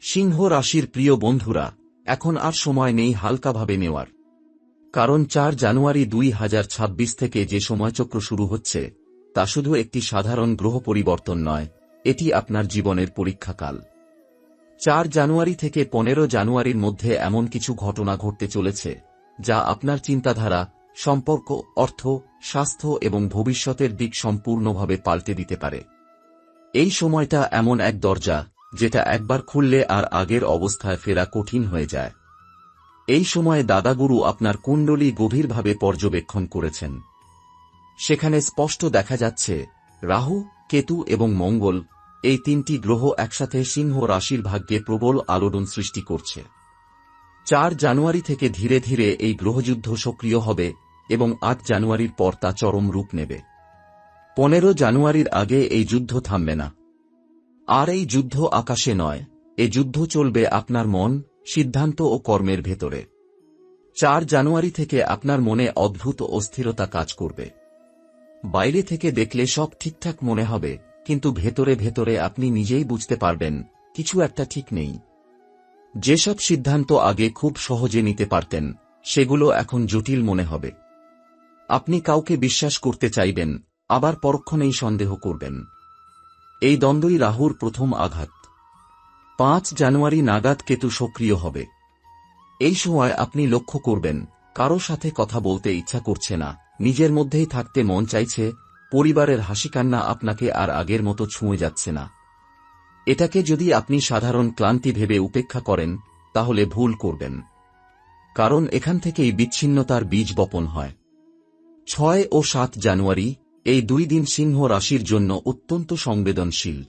সিংহ রাশির প্রিয় বন্ধুরা, এখন আর সময় নেই হালকাভাবে নেওয়ার। কারণ ৪ জানুয়ারি ২০২৬ থেকে যে সময়চক্র শুরু হচ্ছে তা শুধু একটি সাধারণ গ্রহ পরিবর্তন নয়, এটি আপনার জীবনের পরীক্ষাকাল। ৪ জানুয়ারি থেকে ১৫ জানুয়ারির মধ্যে এমন কিছু ঘটনা ঘটতে চলেছে যা আপনার চিন্তাধারা, সম্পর্ক, অর্থ, স্বাস্থ্য এবং ভবিষ্যতের দিক সম্পূর্ণভাবে পাল্টে দিতে পারে। এই সময়টা এমন এক দরজা যেটা একবার খুললে আর আগের অবস্থায় ফেরা কঠিন হয়ে যায়। এই সময়ে দাদাগুরু আপনার কুণ্ডলী গভীরভাবে পর্যবেক্ষণ করেছেন। সেখানে স্পষ্ট দেখা যাচ্ছে রাহু, কেতু এবং মঙ্গল, এই তিনটি গ্রহ একসাথে সিংহ রাশির ভাগ্যে প্রবল আলোড়ন সৃষ্টি করছে। ৪ জানুয়ারি থেকে ধীরে ধীরে এই গ্রহযুদ্ধ সক্রিয় হবে এবং ৮ জানুয়ারির পর তা চরম রূপ নেবে। ১৫ জানুয়ারির আগে এই যুদ্ধ থামবে না। আর এই যুদ্ধ আকাশে নয়, এ যুদ্ধ চলবে আপনার মন, সিদ্ধান্ত ও কর্মের ভেতরে। ৪ জানুয়ারি থেকে আপনার মনে অদ্ভুত অস্থিরতা কাজ করবে। বাইরে থেকে দেখলে সব ঠিকঠাক মনে হবে, কিন্তু ভেতরে ভেতরে আপনি নিজেই বুঝতে পারবেন কিছু একটা ঠিক নেই। যেসব সিদ্ধান্ত আগে খুব সহজে নিতে পারতেন, সেগুলো এখন জটিল মনে হবে। আপনি কাউকে বিশ্বাস করতে চাইবেন, আবার পরক্ষণেই সন্দেহ করবেন। এই দ্বন্দ্বই রাহুর প্রথম আঘাত। ৫ জানুয়ারি নাগাদ কেতু সক্রিয় হবে। এই সময় আপনি লক্ষ্য করবেন কারো সাথে কথা বলতে ইচ্ছা করছে না, নিজের মধ্যেই থাকতে মন চাইছে, পরিবারের হাসিকান্না আপনাকে আর আগের মতো ছুঁয়ে যাচ্ছে না। এটাকে যদি আপনি সাধারণ ক্লান্তি ভেবে উপেক্ষা করেন, তাহলে ভুল করবেন। কারণ এখান থেকেই বিচ্ছিন্নতার বীজ বপন হয়। ৬ ও ৭ জানুয়ারি, এই দুই দিন সিংহ রাশির জন্য অত্যন্ত সংবেদনশীল।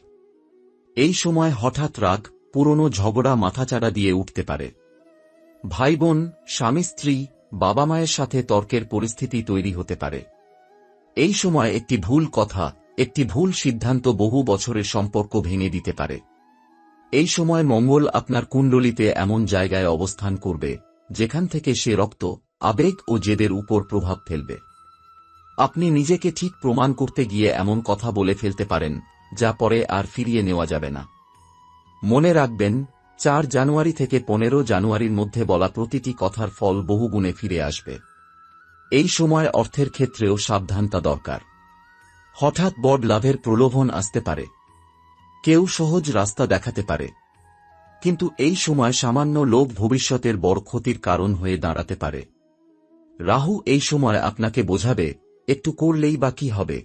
এই সময় হঠাৎ রাগ, পুরনো ঝগড়া মাথাচাড়া দিয়ে উঠতে পারে। ভাই বোন, স্বামী স্ত্রী, বাবা মায়ের সাথে তর্কের পরিস্থিতি তৈরি হতে পারে। এই সময় একটি ভুল কথা, একটি ভুল সিদ্ধান্ত বহু বছরের সম্পর্ক ভেঙে দিতে পারে। এই সময় মঙ্গল আপনার কুণ্ডলিতে এমন জায়গায় অবস্থান করবে যেখান থেকে সে রক্ত, আবেগ ও জেদের উপর প্রভাব ফেলবে। আপনি নিজেকে ঠিক প্রমাণ করতে গিয়ে এমন কথা বলে ফেলতে পারেন যা পরে আর ফিরিয়ে নেওয়া যাবে না। মনে রাখবেন, ৪ জানুয়ারি থেকে ১৫ জানুয়ারির মধ্যে বলা প্রতিটি কথার ফল বহুগুণে ফিরে আসবে। এই সময় অর্থের ক্ষেত্রেও সাবধানতা দরকার। হঠাৎ বড় লাভের প্রলোভন আসতে পারে। কেউ সহজ রাস্তা দেখাতে পারে, কিন্তু এই সময় সামান্য লোভ ভবিষ্যতের বড় ক্ষতির কারণ হয়ে দাঁড়াতে পারে। রাহু এই সময় আপনাকে বোঝাবে, একটু করলেই বা কি হবে,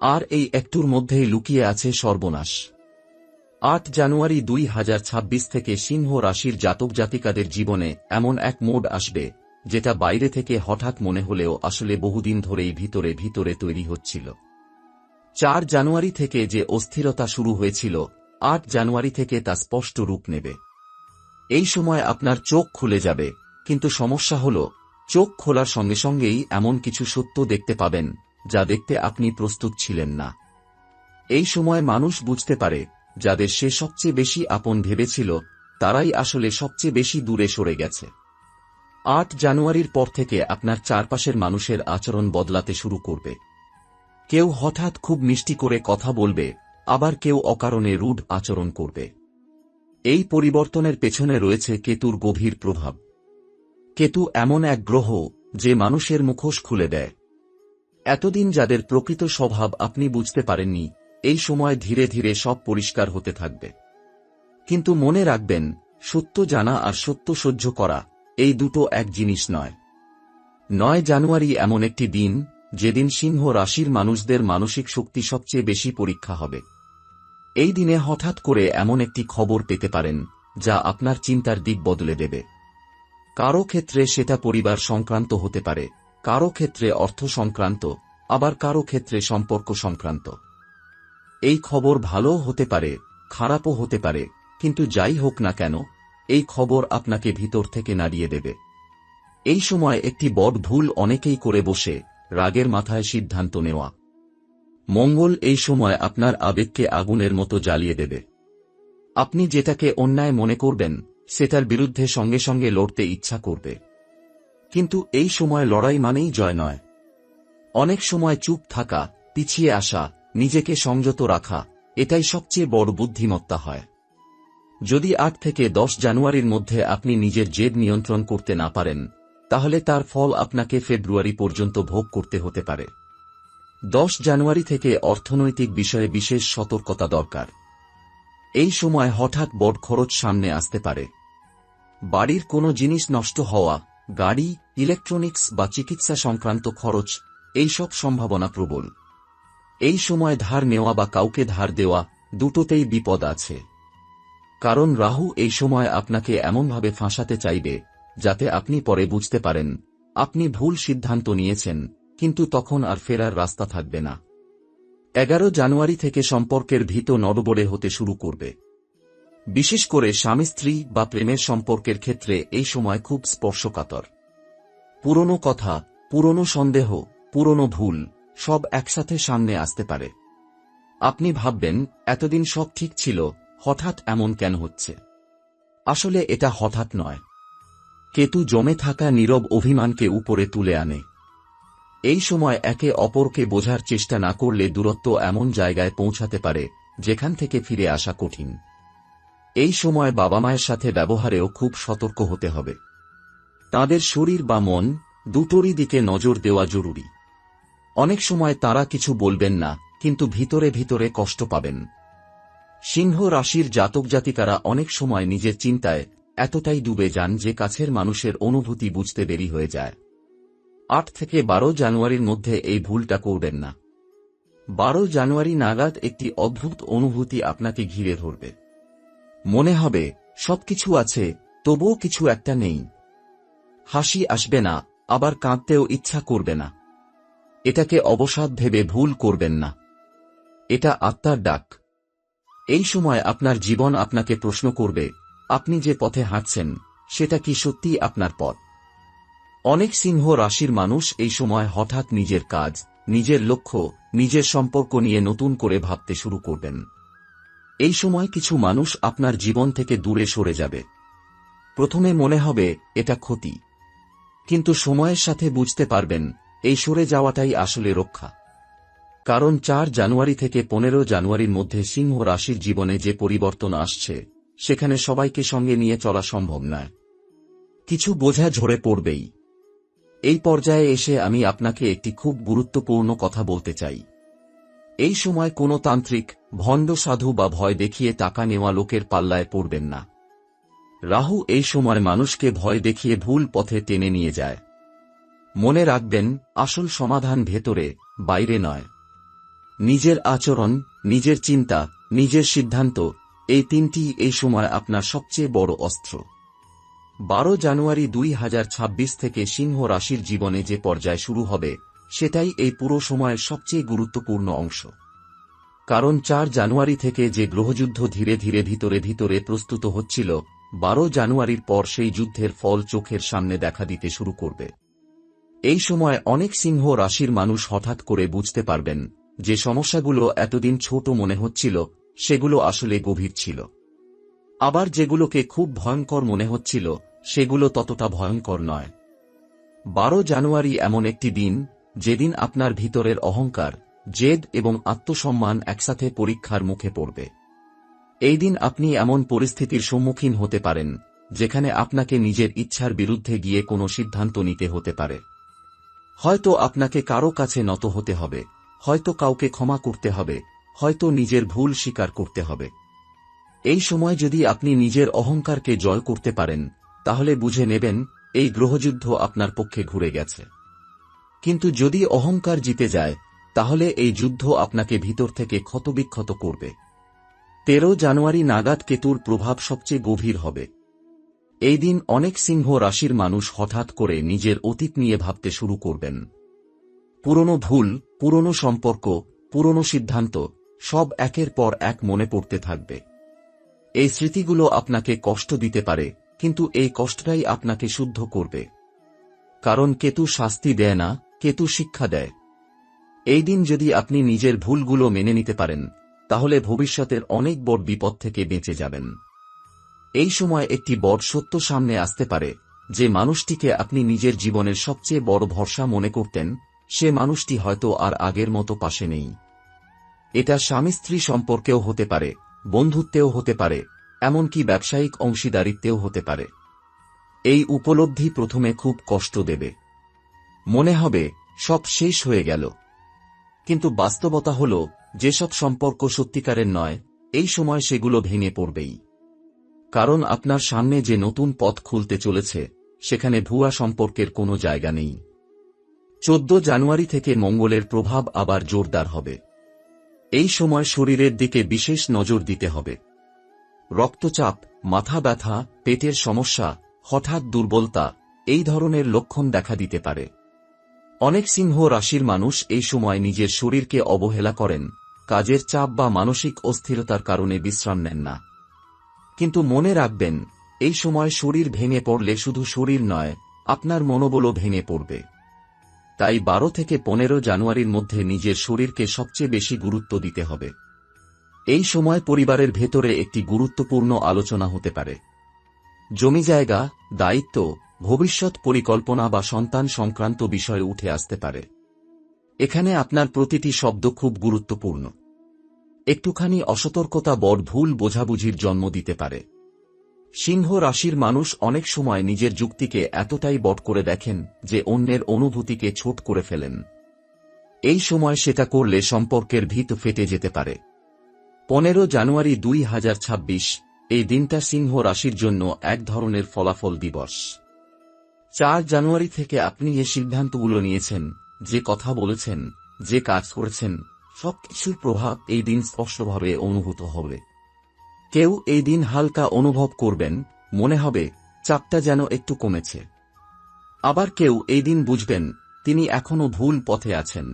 আর এই একটুর মধ্যেই লুকিয়ে আছে সর্বনাশ। ৮ জানুয়ারি ২০২৬ থেকে সিংহ রাশির জাতক জাতিকাদের জীবনে এমন এক মোড আসবে যেটা বাইরে থেকে হঠাৎ মনে হলেও আসলে বহুদিন ধরেই ভিতরে ভিতরে তৈরি হচ্ছিল। ৪ জানুয়ারি থেকে যে অস্থিরতা শুরু হয়েছিল, ৮ জানুয়ারি থেকে তা স্পষ্ট রূপ নেবে। এই সময় আপনার চোখ খুলে যাবে, কিন্তু সমস্যা হল, চোখ খোলার সঙ্গে সঙ্গেই এমন কিছু সত্য দেখতে পাবেন যা দেখতে আপনি প্রস্তুত ছিলেন না। এই সময় মানুষ বুঝতে পারে যাদের সে সবচেয়ে বেশি আপন ভেবেছিল তারাই আসলে সবচেয়ে বেশি দূরে সরে গেছে। ৮ জানুয়ারির পর থেকে আপনার চারপাশের মানুষের আচরণ বদলাতে শুরু করবে। কেউ হঠাৎ খুব মিষ্টি করে কথা বলবে, আবার কেউ অকারণে রূঢ় আচরণ করবে। এই পরিবর্তনের পেছনে রয়েছে কেতুর গভীর প্রভাব। কেতু এমন এক গ্রহ যে মানুষের মুখোশ খুলে দেয়। এতদিন যাদের প্রকৃত স্বভাব আপনি বুঝতে পারেননি, এই সময় ধীরে ধীরে সব পরিষ্কার হতে থাকবে। কিন্তু মনে রাখবেন, সত্য জানা আর সত্য সহ্য করা, এই দুটো এক জিনিস নয়। ৯ জানুয়ারি এমন একটি দিন যেদিন সিংহ রাশির মানুষদের মানসিক শক্তি সবচেয়ে বেশি পরীক্ষা হবে। এই দিনে হঠাৎ করে এমন একটি খবর পেতে পারেন যা আপনার চিন্তার দিক বদলে দেবে। কারো ক্ষেত্রে সেটা পরিবার সংক্রান্ত হতে পারে, কারো ক্ষেত্রে অর্থ সংক্রান্ত, আবার কারো ক্ষেত্রে সম্পর্ক সংক্রান্ত। এই খবর ভালোও হতে পারে, খারাপও হতে পারে, কিন্তু যাই হোক না কেন, এই খবর আপনাকে ভিতর থেকে নাড়িয়ে দেবে। এই সময় একটি বড় ভুল অনেকেই করে বসে, রাগের মাথায় সিদ্ধান্ত নেওয়া। মঙ্গল এই সময় আপনার আবেগকে আগুনের মতো জ্বালিয়ে দেবে। আপনি যেটাকে অন্যায় মনে করবেন সেটার বিরুদ্ধে সঙ্গে সঙ্গে লড়তে ইচ্ছা করবে। কিন্তু এই সময় লড়াই মানেই জয় নয়। অনেক সময় চুপ থাকা, পিছিয়ে আসা, নিজেকে সংযত রাখা, এটাই সবচেয়ে বড় বুদ্ধিমত্তা হয়। যদি 8 থেকে 10 জানুয়ারির মধ্যে আপনি নিজের জেদ নিয়ন্ত্রণ করতে না পারেন, তাহলে তার ফল আপনাকে ফেব্রুয়ারি পর্যন্ত ভোগ করতে হতে পারে। 10 জানুয়ারি থেকে অর্থনৈতিক বিষয়ে বিশেষ সতর্কতা দরকার। এই সময় হঠাৎ বড় খরচ সামনে আসতে পারে। বাড়ির কোনো জিনিস নষ্ট হওয়া, গাড়ি, ইলেকট্রনিক্স বা চিকিৎসা সংক্রান্ত খরচ, এইসব সম্ভাবনা প্রবল। এই সময় ধার নেওয়া বা কাউকে ধার দেওয়া, দুটোতেই বিপদ আছে। কারণ রাহু এই সময় আপনাকে এমনভাবে ফাঁসাতে চাইবে যাতে আপনি পরে বুঝতে পারেন আপনি ভুল সিদ্ধান্ত নিয়েছেন, কিন্তু তখন আর ফেরার রাস্তা থাকবে না। 11 জানুয়ারি থেকে সম্পর্কের ভিত নড়বড়ে হতে শুরু করবে। বিশেষ করে স্বামী স্ত্রী বা প্রেমের সম্পর্কের ক্ষেত্রে এই সময় খুব স্পর্শকাতর। পুরনো কথা, পুরনো সন্দেহ, পুরনো ভুল সব একসাথে সামনে আসতে পারে। আপনি ভাববেন এতদিন সব ঠিক ছিল, হঠাৎ এমন কেন হচ্ছে? আসলে এটা হঠাৎ নয়। কেতু জমে থাকা নীরব অভিমানকে উপরে তুলে আনে। এই সময় একে অপরকে বোঝার চেষ্টা না করলে দূরত্ব এমন জায়গায় পৌঁছাতে পারে যেখান থেকে ফিরে আসা কঠিন। এই সময় বাবা মায়ের সাথে ব্যবহারেও খুব সতর্ক হতে হবে। তাদের শরীর বা মন দুটোরই দিকে নজর দেওয়া জরুরি। অনেক সময় তারা কিছু বলবেন না, কিন্তু ভিতরে ভিতরে কষ্ট পাবেন। সিংহ রাশির জাতক জাতিকারা অনেক সময় নিজের চিন্তায় এতটাই ডুবে যান যে কাছের মানুষের অনুভূতি বুঝতে দেরি হয়ে যায়। 8 থেকে 12 জানুয়ারির মধ্যে এই ভুলটা করবেন না। 12 জানুয়ারি নাগাদ একটি অদ্ভুত অনুভূতি আপনাকে ঘিরে ধরবে। মনে হবে সবকিছু আছে, তবুও কিছু একটা নেই। হাসি আসবে না, আবার কাঁদতেও ইচ্ছা করবে না। এটাকে অবসাদ ভেবে ভুল করবেন না। এটা আত্মার ডাক। এই সময় আপনার জীবন আপনাকে প্রশ্ন করবে, আপনি যে পথে হাঁটছেন সেটা কি সত্যিই আপনার পথ? অনেক সিংহ রাশির মানুষ এই সময় হঠাৎ নিজের কাজ, নিজের লক্ষ্য, নিজের সম্পর্ক নিয়ে নতুন করে ভাবতে শুরু করবেন। এই সময় কিছু মানুষ আপনার জীবন থেকে দূরে সরে যাবে। প্রথমে মনে হবে এটা ক্ষতি, কিন্তু সময়ের সাথে বুঝতে পারবেন এই সরে যাওয়াটাই আসলে রক্ষা। কারণ 4 জানুয়ারি থেকে 15 জানুয়ারির মধ্যে সিংহ রাশির জীবনে যে পরিবর্তন আসছে সেখানে সবাইকে সঙ্গে নিয়ে চলা সম্ভব নয়। কিছু বোঝা ঝরে পড়বেই। এই পর্যায়ে এসে আমি আপনাকে একটি খুব গুরুত্বপূর্ণ কথা বলতে চাই। এই সময় কোনো তান্ত্রিক, ভণ্ড সাধু বা ভয় দেখিয়ে টাকা নেওয়া লোকের পাল্লায় পড়বেন না। রাহু এই সময় মানুষকে ভয় দেখিয়ে ভুল পথে টেনে নিয়ে যায়। মনে রাখবেন, আসল সমাধান ভেতরে, বাইরে নয়। নিজের আচরণ, নিজের চিন্তা, নিজের সিদ্ধান্ত, এই তিনটি এই সময় আপনার সবচেয়ে বড় অস্ত্র। 12 জানুয়ারি 2026 থেকে সিংহ রাশির জীবনে যে পর্যায় শুরু হবে সেটাই এই পুরো সময়ের সবচেয়ে গুরুত্বপূর্ণ অংশ। কারণ 4 জানুয়ারি থেকে যে গ্রহযুদ্ধ ধীরে ধীরে ভিতরে ভিতরে প্রস্তুত হচ্ছিল, 12 জানুয়ারির পর সেই যুদ্ধের ফল চোখের সামনে দেখা দিতে শুরু করবে। এই সময় অনেক সিংহ রাশির মানুষ হঠাৎ করে বুঝতে পারবেন যে সমস্যাগুলো এতদিন ছোট মনে হচ্ছিল সেগুলো আসলে গভীর ছিল। আবার যেগুলোকে খুব ভয়ঙ্কর মনে হচ্ছিল সেগুলো ততটা ভয়ঙ্কর নয়। 12 জানুয়ারি এমন একটি দিন যেদিন আপনার ভিতরের অহংকার, জেদ এবং আত্মসম্মান একসাথে পরীক্ষার মুখে পড়বে। এই দিন আপনি এমন পরিস্থিতির সম্মুখীন হতে পারেন যেখানে আপনাকে নিজের ইচ্ছার বিরুদ্ধে গিয়ে কোনো সিদ্ধান্ত নিতে হতে পারে। হয়তো আপনাকে কারো কাছে নত হতে হবে, হয়তো কাউকে ক্ষমা করতে হবে, হয়তো নিজের ভুল স্বীকার করতে হবে। এই সময় যদি আপনি নিজের অহংকারকে জয় করতে পারেন তাহলে বুঝে নেবেন এই গ্রহযুদ্ধ আপনার পক্ষে ঘুরে গেছে। কিন্তু যদি অহংকার জিতে যায় তাহলে এই যুদ্ধ আপনাকে ভিতর থেকে ক্ষতবিক্ষত করবে। 13 জানুয়ারি নাগাদ কেতুর প্রভাব সবচেয়ে গভীর হবে। এই দিন অনেক সিংহ রাশির মানুষ হঠাৎ করে নিজের অতীত নিয়ে ভাবতে শুরু করবেন। পুরনো ভুল, পুরনো সম্পর্ক, পুরনো সিদ্ধান্ত সব একের পর এক মনে পড়তে থাকবে। এই স্মৃতিগুলো আপনাকে কষ্ট দিতে পারে, কিন্তু এই কষ্টটাই আপনাকে শুদ্ধ করবে। কারণ কেতু শাস্তি দেয় না, কেতু শিক্ষা দেয়। এই দিন যদি আপনি নিজের ভুলগুলো মেনে নিতে পারেন তাহলে ভবিষ্যতের অনেক বড় বিপদ থেকে বেঁচে যাবেন। এই সময় একটি বড় সত্য সামনে আসতে পারে, যে মানুষটিকে আপনি নিজের জীবনের সবচেয়ে বড় ভরসা মনে করতেন সে মানুষটি হয়তো আর আগের মতো পাশে নেই। এটা স্বামী স্ত্রী সম্পর্কেও হতে পারে, বন্ধুত্বেও হতে পারে, এমনকি ব্যবসায়িক অংশীদারিত্বেও হতে পারে। এই উপলব্ধি প্রথমে খুব কষ্ট দেবে। মনে হবে সব শেষ হয়ে গেল। কিন্তু বাস্তবতা হল, যেসব সম্পর্ক সত্যিকারের নয়, এই সময় সেগুলো ভেঙে পড়বেই। কারণ আপনার সামনে যে নতুন পথ খুলতে চলেছে, সেখানে ভুয়া সম্পর্কের কোনো জায়গা নেই। 14 জানুয়ারি থেকে মঙ্গলের প্রভাব আবার জোরদার হবে। এই সময় শরীরের দিকে বিশেষ নজর দিতে হবে। রক্তচাপ, মাথা ব্যথা, পেটের সমস্যা, হঠাৎ দুর্বলতা, এই ধরনের লক্ষণ দেখা দিতে পারে। অনেক সিংহ রাশির মানুষ এই সময় নিজের শরীরকে অবহেলা করেন, কাজের চাপ বা মানসিক অস্থিরতার কারণে বিশ্রাম নেন না। কিন্তু মনে রাখবেন, এই সময় শরীর ভেঙে পড়লে শুধু শরীর নয়, আপনার মনোবলও ভেঙে পড়বে। তাই 12 থেকে 15 জানুয়ারির মধ্যে নিজের শরীরকে সবচেয়ে বেশি গুরুত্ব দিতে হবে। এই সময় পরিবারের ভেতরে একটি গুরুত্বপূর্ণ আলোচনা হতে পারে। জমি জায়গা, দায়িত্ব, ভবিষ্যৎ পরিকল্পনা বা সন্তান সংক্রান্ত বিষয় উঠে আসতে পারে। এখানে আপনার প্রতিটি শব্দ খুব গুরুত্বপূর্ণ। একটুখানি অসতর্কতা বড় ভুল বোঝাবুঝির জন্ম দিতে পারে। সিংহ রাশির মানুষ অনেক সময় নিজের যুক্তিকে এতটাই বট করে দেখেন যে অন্যের অনুভূতিকে ছোট করে ফেলেন। এই সময় সেটা করলে সম্পর্কের ভিত ফেটে যেতে পারে। 15 জানুয়ারি 2026, এই দিনটা সিংহ রাশির জন্য এক ধরনের ফলাফল দিবস। 4 জানুয়ারি থেকে আপনি যে সিদ্ধান্তগুলো নিয়েছেন, যে কথা বলেছেন, যে কাজ করেছেন, সবকিছুর প্রভাব এই দিন স্পষ্টভাবে অনুভূত হবে। কেউ এই দিন হালকা অনুভব করবেন, মনে হবে চাপটা যেন একটু কমেছে। আবার কেউ এই দিন বুঝবেন তিনি এখনো ভুল পথে আছেন।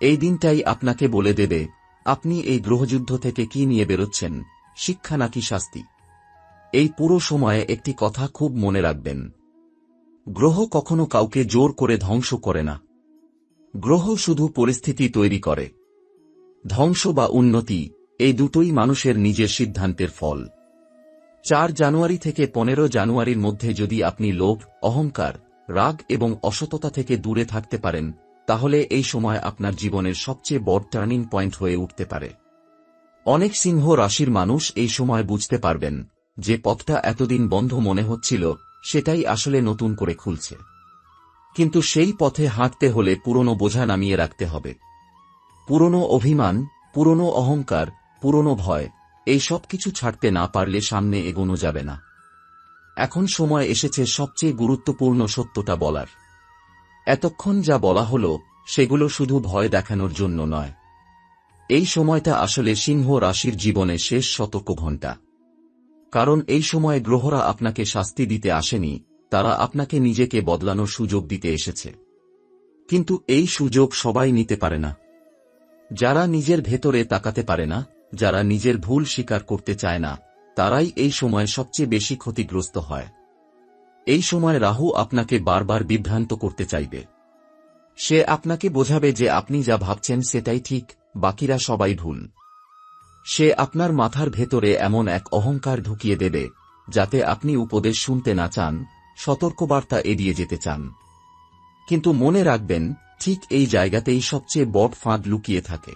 এই দিনটাই আপনাকে বলে দেবে আপনি এই গ্রহযুদ্ধ থেকে কি নিয়ে বেরোচ্ছেন, শিক্ষা নাকি শাস্তি। এই পুরো সময়ে একটি কথা খুব মনে রাখবেন, গ্রহ কখনো কাউকে জোর করে ধ্বংস করে না। গ্রহ শুধু পরিস্থিতি তৈরি করে। ধ্বংস বা উন্নতি, এই দুটোই মানুষের নিজের সিদ্ধান্তের ফল। 4 জানুয়ারি থেকে 15 জানুয়ারির মধ্যে যদি আপনি লোভ, অহংকার, রাগ এবং অসততা থেকে দূরে থাকতে পারেন, তাহলে এই সময় আপনার জীবনের সবচেয়ে বড় টার্নিং পয়েন্ট হয়ে উঠতে পারে। অনেক সিংহ রাশির মানুষ এই সময় বুঝতে পারবেন যে পথটা এতদিন বন্ধ মনে হচ্ছিল, সেটাই আসলে নতুন করে খুলছে। কিন্তু সেই পথে হাঁটতে হলে পুরনো বোঝা নামিয়ে রাখতে হবে। পুরনো অভিমান, পুরনো অহংকার, পুরনো ভয়, এই সব কিছু ছাড়তে না পারলে সামনে এগোনো যাবে না। এখন সময় এসেছে সবচেয়ে গুরুত্বপূর্ণ সত্যটা বলার। এতক্ষণ যা বলা হলো, সেগুলো শুধু ভয় দেখানোর জন্য নয়। এই সময়টা আসলে সিংহ রাশির জীবনে শেষ সতর্ক ঘণ্টা। কারণ এই সময় গ্রহরা আপনাকে শাস্তি দিতে আসেনি, তারা আপনাকে নিজেকে বদলানোর সুযোগ দিতে এসেছে। কিন্তু এই সুযোগ সবাই নিতে পারে না। যারা নিজের ভেতরে তাকাতে পারে না, যারা নিজের ভুল স্বীকার করতে চায় না, তারাই এই সময় সবচেয়ে বেশি ক্ষতিগ্রস্ত হয়। এই সময় রাহু আপনাকে বারবার বিভ্রান্ত করতে চাইবে। সে আপনাকে বোঝাবে যে আপনি যা ভাবছেন সেটাই ঠিক, বাকিরা সবাই ভুল। সে আপনার মাথার ভেতরে এমন এক অহংকার ঢুকিয়ে দেবে, যাতে আপনি উপদেশ শুনতে না চান, সতর্কবার্তা এড়িয়ে যেতে চান। কিন্তু মনে রাখবেন, ঠিক এই জায়গাতেই সবচেয়ে বড় ফাঁদ লুকিয়ে থাকে।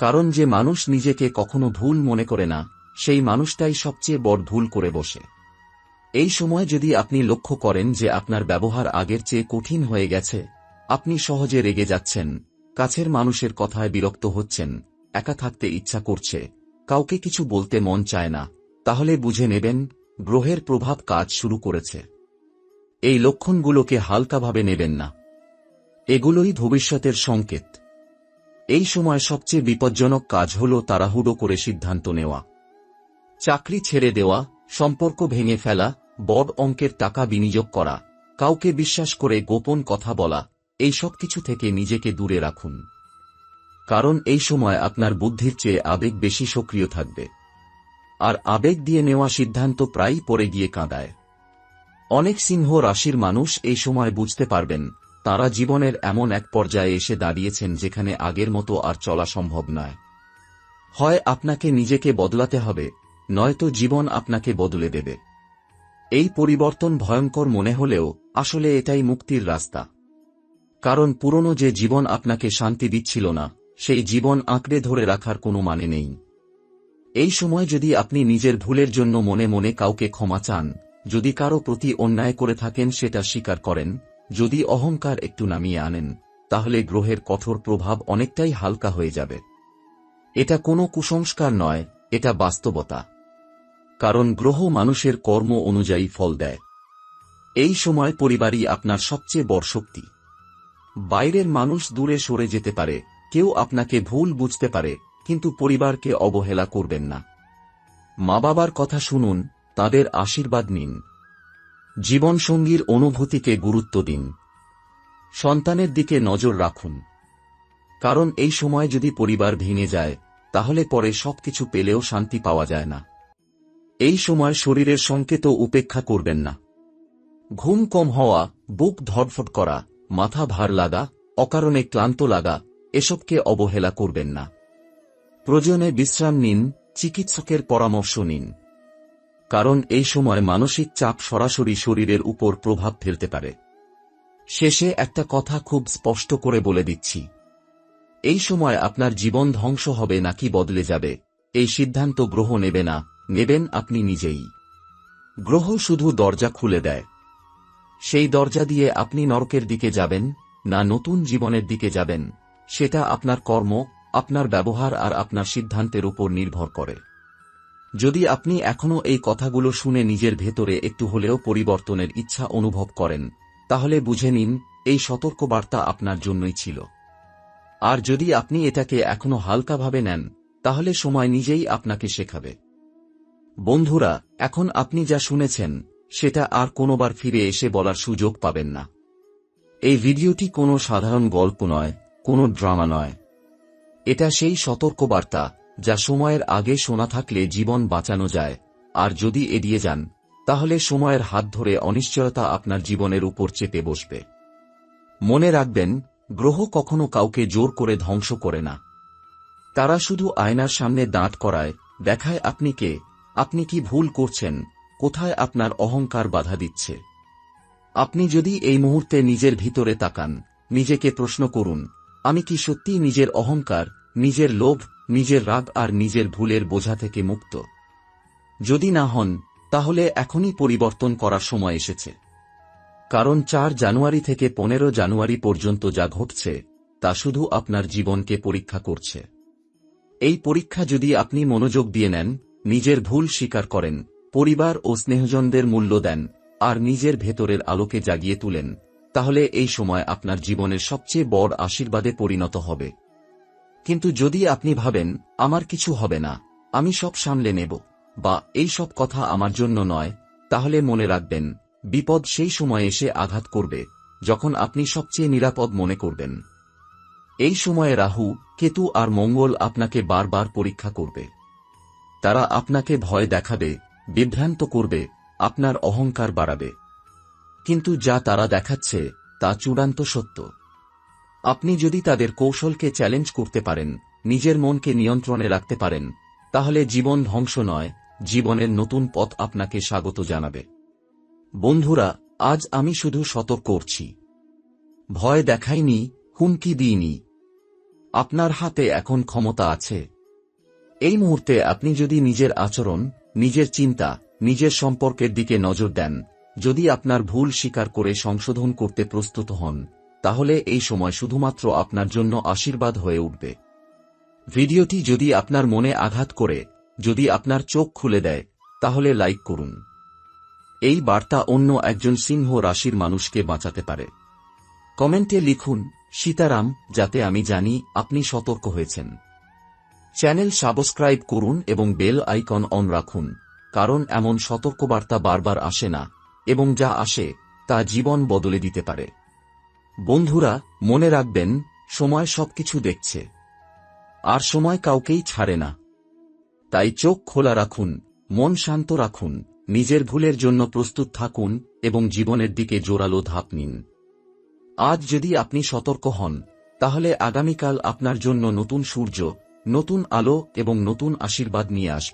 কারণ যে মানুষ নিজেকে কখনো ভুল মনে করে না, সেই মানুষটাই সবচেয়ে বড় ভুল করে বসে। এই সময় যদি আপনি লক্ষ্য করেন যে আপনার ব্যবহার আগের চেয়ে কঠিন হয়ে গেছে, আপনি সহজে রেগে যাচ্ছেন, কাছের মানুষের কথায় বিরক্ত হচ্ছেন, একা থাকতে ইচ্ছা করছে, কাউকে কিছু বলতে মন চায় না, তাহলে বুঝে নেবেন গ্রহের প্রভাব কাজ শুরু করেছে। এই লক্ষণগুলোকে হালকাভাবে নেবেন না। এগুলোই ভবিষ্যতের সংকেত। এই সময় সবচেয়ে বিপজ্জনক কাজ হল তাড়াহুড়ো করে সিদ্ধান্ত নেওয়া। চাকরি ছেড়ে দেওয়া, সম্পর্ক ভেঙে ফেলা, বড় অঙ্কের টাকা বিনিয়োগ করা, কাউকে বিশ্বাস করে গোপন কথা বলা, এই সব কিছু থেকে নিজেকে দূরে রাখুন। কারণ এই সময় আপনার বুদ্ধির চেয়ে আবেগ বেশি সক্রিয় থাকবে। আর আবেগ দিয়ে নেওয়া সিদ্ধান্ত প্রায়ই পড়ে গিয়ে কাঁদায়। অনেক সিংহ রাশির মানুষ এই সময় বুঝতে পারবেন তারা জীবনের এমন এক পর্যায়ে এসে দাঁড়িয়েছেন যেখানে আগের মতো আর চলা সম্ভব নয়। হয় আপনাকে নিজেকে বদলাতে হবে, নয়তো জীবন আপনাকে বদলে দেবে। এই পরিবর্তন ভয়ঙ্কর মনে হলেও আসলে এটাই মুক্তির রাস্তা। কারণ পুরনো যে জীবন আপনাকে শান্তি দিচ্ছিল না, সেই জীবন আঁকড়ে ধরে রাখার কোনো মানে নেই। এই সময় যদি আপনি নিজের ভুলের জন্য মনে মনে কাউকে ক্ষমা চান, যদি কারো প্রতি অন্যায় করে থাকেন সেটা স্বীকার করেন, যদি অহংকার একটু নামিয়ে আনেন, তাহলে গ্রহের কঠোর প্রভাব অনেকটাই হালকা হয়ে যাবে। এটা কোনো কুসংস্কার নয়, এটা বাস্তবতা। কারণ গ্রহ মানুষের কর্ম অনুযায়ী ফল দেয়। এই সময় পরিবারই আপনার সবচেয়ে বড় শক্তি। বাইরের মানুষ দূরে সরে যেতে পারে, কেউ আপনাকে ভুল বুঝতে পারে, কিন্তু পরিবারকে অবহেলা করবেন না। মা বাবার কথা শুনুন, তাদের আশীর্বাদ নিন। জীবনসঙ্গীর অনুভূতিকে গুরুত্ব দিন। সন্তানের দিকে নজর রাখুন। কারণ এই সময় যদি পরিবার ভেঙে যায়, তাহলে পরে সবকিছু পেলেও শান্তি পাওয়া যায় না। এই সময় শরীরের সংকেতও উপেক্ষা করবেন না। ঘুম কম হওয়া, বুক ধড়ফড় করা, মাথা ভার লাগা, অকারণে ক্লান্ত লাগা, এসবকে অবহেলা করবেন না। প্রয়োজনে বিশ্রাম নিন, চিকিৎসকের পরামর্শ নিন। কারণ এই সময় মানসিক চাপ সরাসরি শরীরের উপর প্রভাব ফেলতে পারে। শেষে একটা কথা খুব স্পষ্ট করে বলে দিচ্ছি, এই সময় আপনার জীবন ধ্বংস হবে নাকি বদলে যাবে, এই সিদ্ধান্ত গ্রহ নেবে না, নেবেন আপনি নিজেই। গ্রহ শুধু দরজা খুলে দেয়। সেই দরজা দিয়ে আপনি নরকের দিকে যাবেন না নতুন জীবনের দিকে যাবেন, সেটা আপনার কর্ম, আপনার ব্যবহার আর আপনার সিদ্ধান্তের উপর নির্ভর করে। যদি আপনি এখনো এই কথাগুলো শুনে নিজের ভেতরে একটু হলেও পরিবর্তনের ইচ্ছা অনুভব করেন, তাহলে বুঝে নিন এই সতর্কবার্তা আপনার জন্যই ছিল। আর যদি আপনি এটাকে এখনো হালকাভাবে নেন, তাহলে সময় নিজেই আপনাকে শেখাবে। বন্ধুরা, এখন আপনি যা শুনেছেন সেটা আর কোনোবার ফিরে এসে বলার সুযোগ পাবেন না। এই ভিডিওটি কোনো সাধারণ গল্প নয়, কোনো ড্রামা নয়। এটা সেই সতর্কবার্তা যা সময়ের আগে শোনা থাকলে জীবন বাঁচানো যায়, আর যদি এড়িয়ে যান, তাহলে সময়ের হাত ধরে অনিশ্চয়তা আপনার জীবনের উপর চেপে বসবে। মনে রাখবেন, গ্রহ কখনো কাউকে জোর করে ধ্বংস করে না। তারা শুধু আয়নার সামনে দাঁড় করায়, দেখায় আপনি কে, আপনি কি ভুল করছেন, কোথায় আপনার অহংকার বাধা দিচ্ছে। আপনি যদি এই মুহূর্তে নিজের ভিতরে তাকান, নিজেকে প্রশ্ন করুন, আমি কি সত্যিই নিজের অহংকার, নিজের লোভ, নিজের রাগ আর নিজের ভুলের বোঝা থেকে মুক্ত? যদি না হন, তাহলে এখনই পরিবর্তন করার সময় এসেছে। কারণ 4 জানুয়ারি থেকে 15 জানুয়ারি পর্যন্ত যা ঘটছে, তা শুধু আপনার জীবনকে পরীক্ষা করছে। এই পরীক্ষা যদি আপনি মনোযোগ দিয়ে নেন, নিজের ভুল স্বীকার করেন, পরিবার ও স্নেহজনদের মূল্য দেন, আর নিজের ভেতরের আলোকে জাগিয়ে তুলেন, তাহলে এই সময় আপনার জীবনের সবচেয়ে বড় আশীর্বাদে পরিণত হবে। কিন্তু যদি আপনি ভাবেন, আমার কিছু হবে না, আমি সব সামলে নেব, বা এই সব কথা আমার জন্য নয়, তাহলে মনে রাখবেন, বিপদ সেই সময় এসে আঘাত করবে যখন আপনি সবচেয়ে নিরাপদ মনে করবেন। এই সময়ে রাহু, কেতু আর মঙ্গল আপনাকে বারবার পরীক্ষা করবে। তারা আপনাকে ভয় দেখাবে, বিভ্রান্ত করবে, আপনার অহংকার বাড়াবে। কিন্তু যা তারা দেখাচ্ছে তা চূড়ান্ত সত্য। আপনি যদি তাদের কৌশলকে চ্যালেঞ্জ করতে পারেন, নিজের মনকে নিয়ন্ত্রণে রাখতে পারেন, তাহলে জীবন ধ্বংস নয়, জীবনের নতুন পথ আপনাকে স্বাগত জানাবে। বন্ধুরা, আজ আমি শুধু সতর্ক করছি। ভয় দেখাইনি, হুমকি দিইনি। আপনার হাতে এখন ক্ষমতা আছে। এই মুহূর্তে আপনি যদি নিজের আচরণ, নিজের চিন্তা, নিজের সম্পর্কের দিকে নজর দেন, যদি আপনার ভুল স্বীকার করে সংশোধন করতে প্রস্তুত হন, তাহলে এই সময় শুধুমাত্র আপনার জন্য আশীর্বাদ হয়ে উঠবে। ভিডিওটি যদি আপনার মনে আঘাত করে, যদি আপনার চোখ খুলে দেয়, তাহলে লাইক করুন। এই বার্তা অন্য একজন সিংহ রাশির মানুষকে বাঁচাতে পারে। কমেন্টে লিখুন সীতারাম, যাতে আমি জানি আপনি সতর্ক হয়েছেন। চ্যানেল সাবস্ক্রাইব করুন এবং বেল আইকন অন রাখুন, কারণ এমন সতর্কবার্তা বারবার আসে না, এবং যা আসে তা জীবন বদলে দিতে পারে। বন্ধুরা, মনে রাখবেন, সময় সবকিছু দেখছে, আর সময় কাউকেই ছাড়ে না। তাই চোখ খোলা রাখুন, মন শান্ত রাখুন, নিজের ভুলের জন্য প্রস্তুত থাকুন এবং জীবনের দিকে জোরালো ধাপ নিন। আজ যদি আপনি সতর্ক হন, তাহলে আগামীকাল আপনার জন্য নতুন সূর্য, নতুন আলো এবং নতুন আশীর্বাদ নিয়ে আসবে।